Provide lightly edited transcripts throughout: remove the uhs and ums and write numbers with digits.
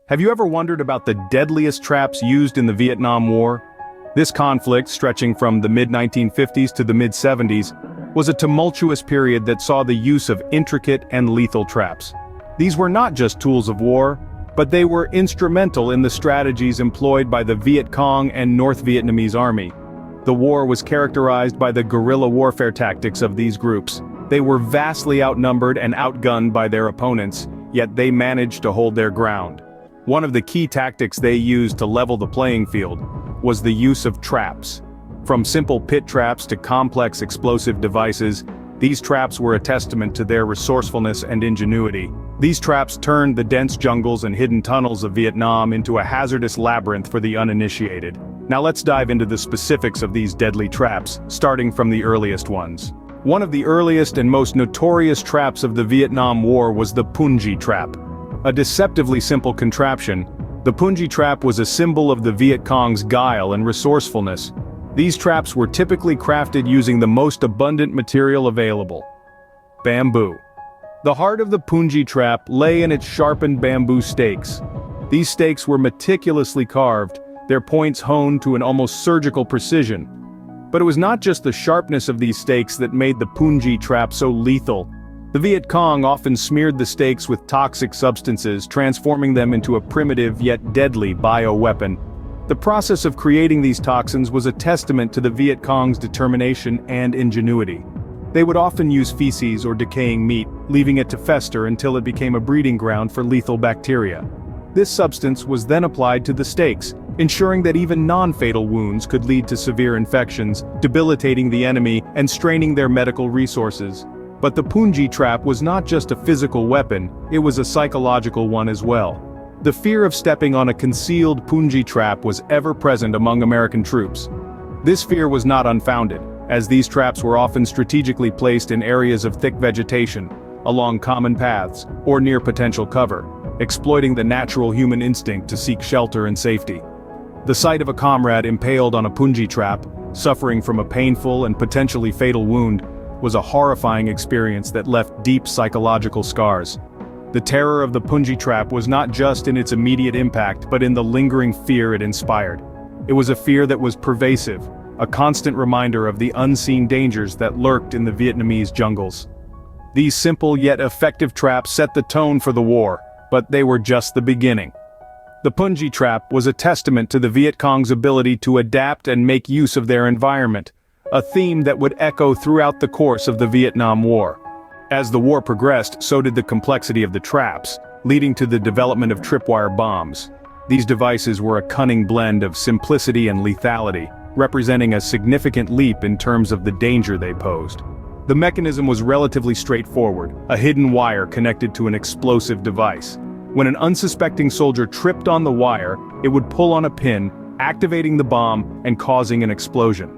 Have you ever wondered about the deadliest traps used in the Vietnam War? This conflict, stretching from the mid-1950s to the mid-70s, was a tumultuous period that saw the use of intricate and lethal traps. These were not just tools of war, but they were instrumental in the strategies employed by the Viet Cong and North Vietnamese army. The war was characterized by the guerrilla warfare tactics of these groups. They were vastly outnumbered and outgunned by their opponents, yet they managed to hold their ground. One of the key tactics they used to level the playing field was the use of traps. From simple pit traps to complex explosive devices, these traps were a testament to their resourcefulness and ingenuity. These traps turned the dense jungles and hidden tunnels of Vietnam into a hazardous labyrinth for the uninitiated. Now let's dive into the specifics of these deadly traps, starting from the earliest ones. One of the earliest and most notorious traps of the Vietnam War was the Puni Trap. A deceptively simple contraption, the Puni Trap was a symbol of the Viet Cong's guile and resourcefulness. These traps were typically crafted using the most abundant material available: bamboo. The heart of the Puni Trap lay in its sharpened bamboo stakes. These stakes were meticulously carved, their points honed to an almost surgical precision. But it was not just the sharpness of these stakes that made the Puni Trap so lethal. The Viet Cong often smeared the stakes with toxic substances, transforming them into a primitive yet deadly bioweapon. The process of creating these toxins was a testament to the Viet Cong's determination and ingenuity. They would often use feces or decaying meat, leaving it to fester until it became a breeding ground for lethal bacteria. This substance was then applied to the stakes, ensuring that even non-fatal wounds could lead to severe infections, debilitating the enemy and straining their medical resources. But the Puni Trap was not just a physical weapon, it was a psychological one as well. The fear of stepping on a concealed Puni Trap was ever present among American troops. This fear was not unfounded, as these traps were often strategically placed in areas of thick vegetation, along common paths, or near potential cover, exploiting the natural human instinct to seek shelter and safety. The sight of a comrade impaled on a Puni Trap, suffering from a painful and potentially fatal wound, was a horrifying experience that left deep psychological scars. The terror of the Puni Trap was not just in its immediate impact but in the lingering fear it inspired. It was a fear that was pervasive, a constant reminder of the unseen dangers that lurked in the Vietnamese jungles. These simple yet effective traps set the tone for the war, but they were just the beginning. The Puni Trap was a testament to the Viet Cong's ability to adapt and make use of their environment, a theme that would echo throughout the course of the Vietnam War. As the war progressed, so did the complexity of the traps, leading to the development of tripwire bombs. These devices were a cunning blend of simplicity and lethality, representing a significant leap in terms of the danger they posed. The mechanism was relatively straightforward, a hidden wire connected to an explosive device. When an unsuspecting soldier tripped on the wire, it would pull on a pin, activating the bomb and causing an explosion.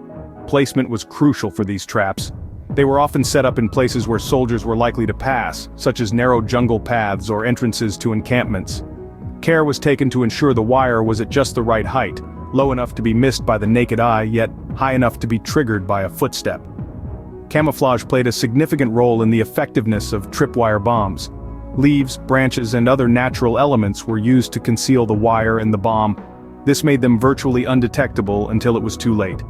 Placement was crucial for these traps. They were often set up in places where soldiers were likely to pass, such as narrow jungle paths or entrances to encampments. Care was taken to ensure the wire was at just the right height, low enough to be missed by the naked eye, yet high enough to be triggered by a footstep. Camouflage played a significant role in the effectiveness of tripwire bombs. Leaves, branches, and other natural elements were used to conceal the wire and the bomb. This made them virtually undetectable until it was too late.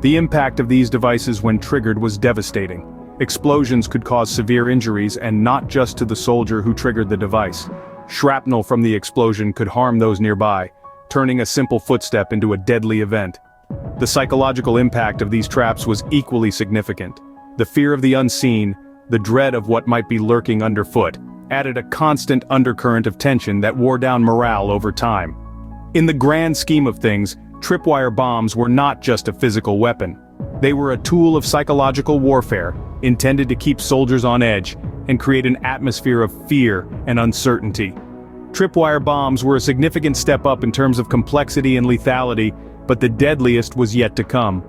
The impact of these devices when triggered was devastating. Explosions could cause severe injuries, and not just to the soldier who triggered the device. Shrapnel from the explosion could harm those nearby, turning a simple footstep into a deadly event. The psychological impact of these traps was equally significant. The fear of the unseen, the dread of what might be lurking underfoot, added a constant undercurrent of tension that wore down morale over time. In the grand scheme of things, tripwire bombs were not just a physical weapon. They were a tool of psychological warfare, intended to keep soldiers on edge and create an atmosphere of fear and uncertainty. Tripwire bombs were a significant step up in terms of complexity and lethality, but the deadliest was yet to come.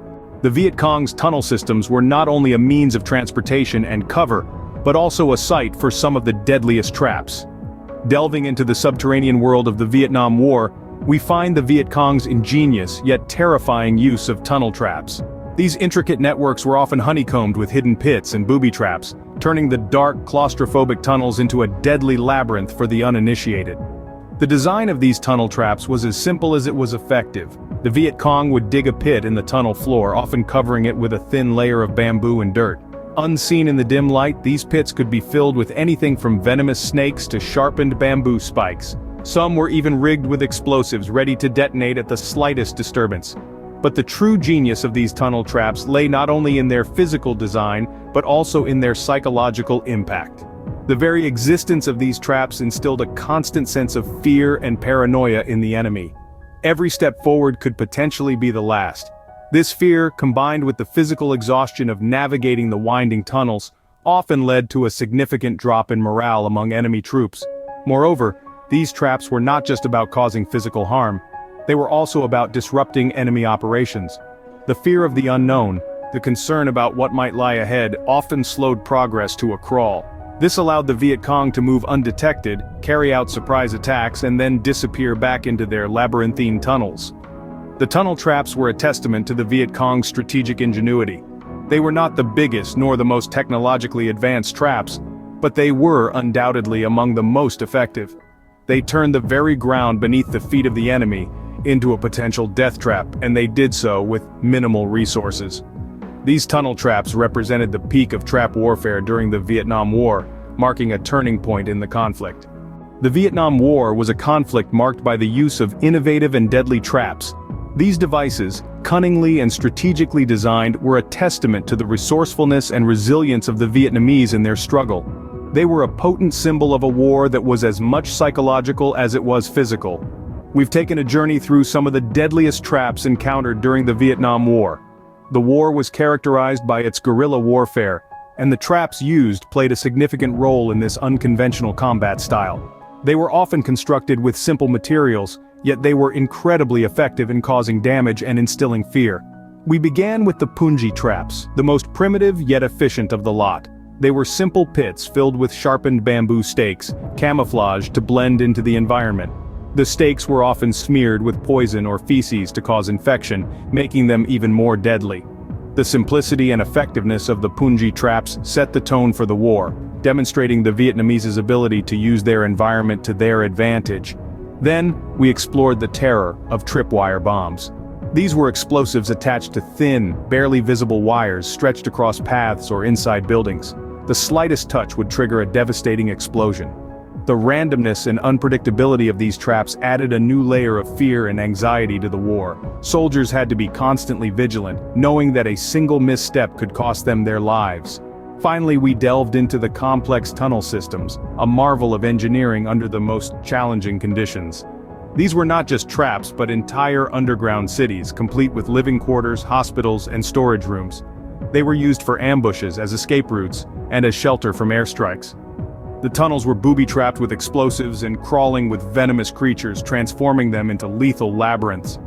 The Viet Cong's tunnel systems were not only a means of transportation and cover, but also a site for some of the deadliest traps. Delving into the subterranean world of the Vietnam War, we find the Viet Cong's ingenious yet terrifying use of tunnel traps. These intricate networks were often honeycombed with hidden pits and booby traps, turning the dark, claustrophobic tunnels into a deadly labyrinth for the uninitiated. The design of these tunnel traps was as simple as it was effective. The Viet Cong would dig a pit in the tunnel floor, often covering it with a thin layer of bamboo and dirt. Unseen in the dim light, these pits could be filled with anything from venomous snakes to sharpened bamboo spikes. Some were even rigged with explosives ready to detonate at the slightest disturbance. But the true genius of these tunnel traps lay not only in their physical design, but also in their psychological impact. The very existence of these traps instilled a constant sense of fear and paranoia in the enemy. Every step forward could potentially be the last. This fear, combined with the physical exhaustion of navigating the winding tunnels, often led to a significant drop in morale among enemy troops. Moreover, these traps were not just about causing physical harm. They were also about disrupting enemy operations. The fear of the unknown, the concern about what might lie ahead, often slowed progress to a crawl. This allowed the Viet Cong to move undetected, carry out surprise attacks, and then disappear back into their labyrinthine tunnels. The tunnel traps were a testament to the Viet Cong's strategic ingenuity. They were not the biggest nor the most technologically advanced traps, but they were undoubtedly among the most effective. They turned the very ground beneath the feet of the enemy into a potential death trap, and they did so with minimal resources. These tunnel traps represented the peak of trap warfare during the Vietnam War, marking a turning point in the conflict. The Vietnam War was a conflict marked by the use of innovative and deadly traps. These devices, cunningly and strategically designed, were a testament to the resourcefulness and resilience of the Vietnamese in their struggle. They were a potent symbol of a war that was as much psychological as it was physical. We've taken a journey through some of the deadliest traps encountered during the Vietnam War. The war was characterized by its guerrilla warfare, and the traps used played a significant role in this unconventional combat style. They were often constructed with simple materials, yet they were incredibly effective in causing damage and instilling fear. We began with the Puni traps, the most primitive yet efficient of the lot. They were simple pits filled with sharpened bamboo stakes, camouflaged to blend into the environment. The stakes were often smeared with poison or feces to cause infection, making them even more deadly. The simplicity and effectiveness of the Puni traps set the tone for the war, demonstrating the Vietnamese's ability to use their environment to their advantage. Then, we explored the terror of tripwire bombs. These were explosives attached to thin, barely visible wires stretched across paths or inside buildings. The slightest touch would trigger a devastating explosion. The randomness and unpredictability of these traps added a new layer of fear and anxiety to the war. Soldiers had to be constantly vigilant, knowing that a single misstep could cost them their lives. Finally, we delved into the complex tunnel systems, a marvel of engineering under the most challenging conditions. These were not just traps but entire underground cities, complete with living quarters, hospitals, and storage rooms. They were used for ambushes as escape routes, and as shelter from airstrikes. The tunnels were booby-trapped with explosives and crawling with venomous creatures, transforming them into lethal labyrinths.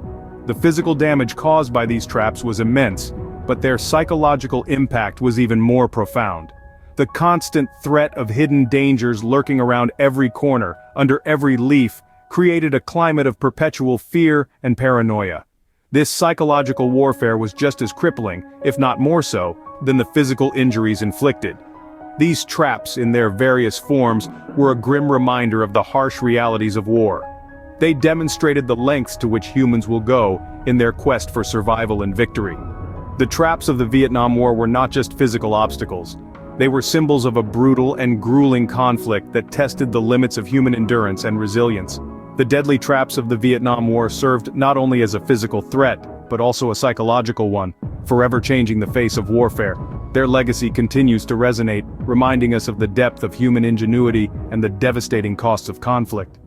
The physical damage caused by these traps was immense, but their psychological impact was even more profound. The constant threat of hidden dangers lurking around every corner, under every leaf, created a climate of perpetual fear and paranoia. This psychological warfare was just as crippling, if not more so, than the physical injuries inflicted. These traps, in their various forms, were a grim reminder of the harsh realities of war. They demonstrated the lengths to which humans will go in their quest for survival and victory. The traps of the Vietnam War were not just physical obstacles. They were symbols of a brutal and grueling conflict that tested the limits of human endurance and resilience. The deadly traps of the Vietnam War served not only as a physical threat, but also a psychological one, forever changing the face of warfare. Their legacy continues to resonate, reminding us of the depth of human ingenuity and the devastating costs of conflict.